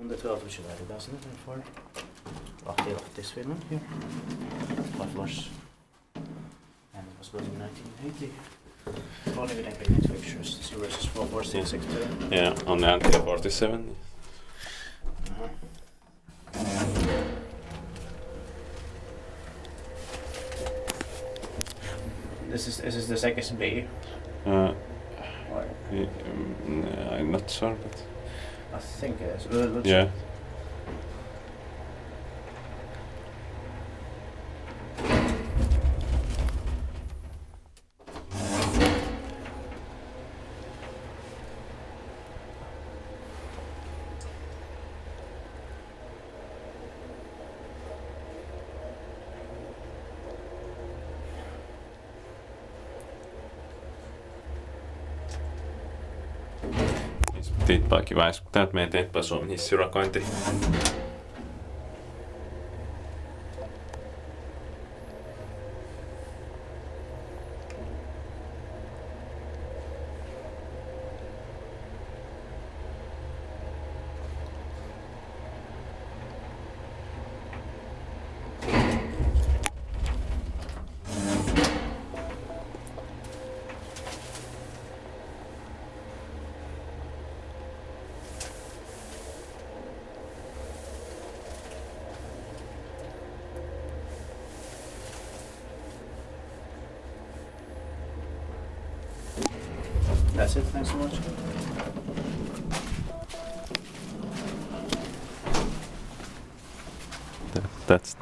On the 12th of July 2004, Lahti, Finland here. Butlers. And it was built in 1980. Only with aggregate fixtures, 0 versus 44662. Yeah, on the until 47. This is the second B. I'm not sure, but I think it is. We'll yeah. Tiittaakin väiskuttaa, että meidän teetpä Suomen hissiurakointi. That's it, thanks so much. That's